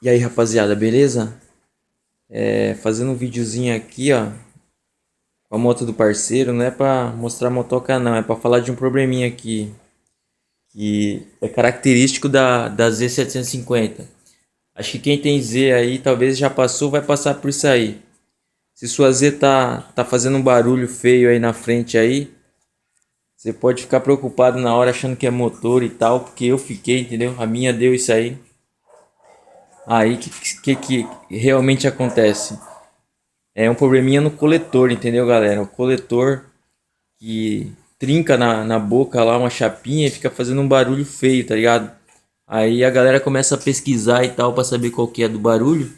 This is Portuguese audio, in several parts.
E aí, rapaziada, beleza? Fazendo um videozinho aqui, ó, com a moto do parceiro. Não é pra mostrar a motoca não, é pra falar de um probleminha aqui que é característico da Z750. Acho que quem tem Z aí talvez já passou, vai passar por isso aí. Se sua Z tá fazendo um barulho feio aí na frente aí, você pode ficar preocupado na hora achando que é motor e tal, porque eu fiquei, entendeu? A minha deu isso aí. Aí que realmente acontece? É um probleminha no coletor, entendeu, galera? O coletor que trinca na boca lá uma chapinha e fica fazendo um barulho feio, tá ligado? Aí a galera começa a pesquisar e tal pra saber qual que é do barulho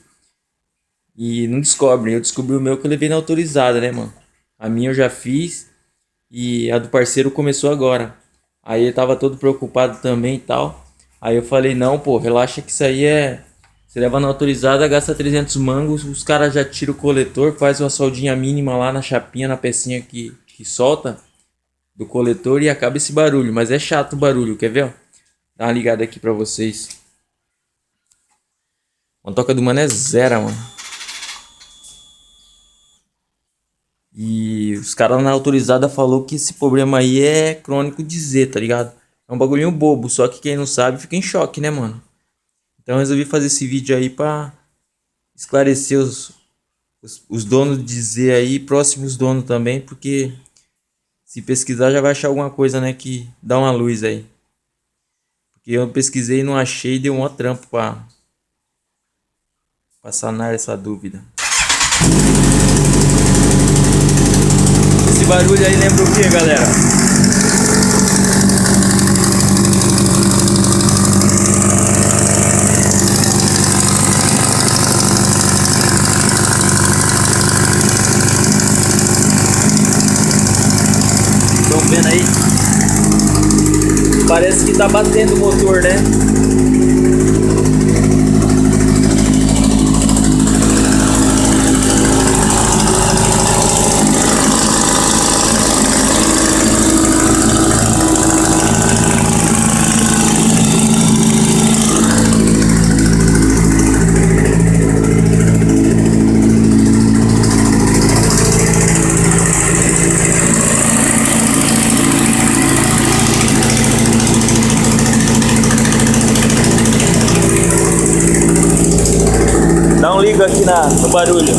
e não descobre. Eu descobri o meu que eu levei na autorizada, né, mano? A minha eu já fiz e a do parceiro começou agora. Aí ele tava todo preocupado também e tal. Aí eu falei, não, pô, relaxa que isso aí é... Você leva na autorizada, gasta 300 mangos, os caras já tiram o coletor, faz uma soldinha mínima lá na chapinha, na pecinha que solta do coletor e acaba esse barulho. Mas é chato o barulho, quer ver? Ó? Dá uma ligada aqui pra vocês. A toca do mano é zero, mano. E os caras na autorizada falou que esse problema aí é crônico de Z, tá ligado? É um bagulhinho bobo, só que quem não sabe fica em choque, né, mano? Então eu resolvi fazer esse vídeo aí pra esclarecer os donos de Z aí, próximos donos também, porque se pesquisar já vai achar alguma coisa, né, que dá uma luz aí. Porque eu pesquisei e não achei, deu um trampo pra sanar essa dúvida. Esse barulho aí lembra o que, galera? Estão vendo aí? Parece que tá batendo o motor, né? Dá um ligo aqui no barulho.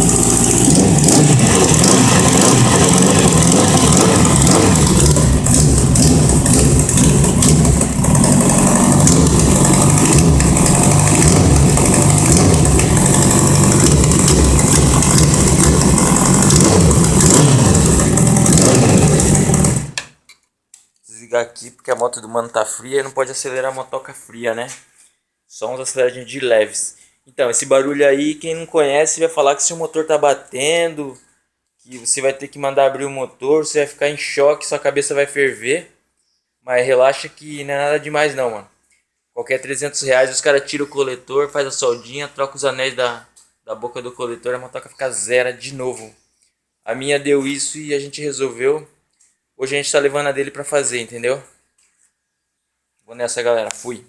Desligar aqui porque a moto do mano tá fria e não pode acelerar a motoca fria, né? Só uns aceleradinhos de leves. Então, esse barulho aí, quem não conhece vai falar que seu motor tá batendo, que você vai ter que mandar abrir o motor, você vai ficar em choque, sua cabeça vai ferver. Mas relaxa que não é nada demais não, mano. Qualquer 300 reais os caras tiram o coletor, faz a soldinha, troca os anéis da boca do coletor, a motoca fica zero de novo. A minha deu isso e a gente resolveu. Hoje a gente tá levando a dele pra fazer, entendeu? Vou nessa, galera. Fui.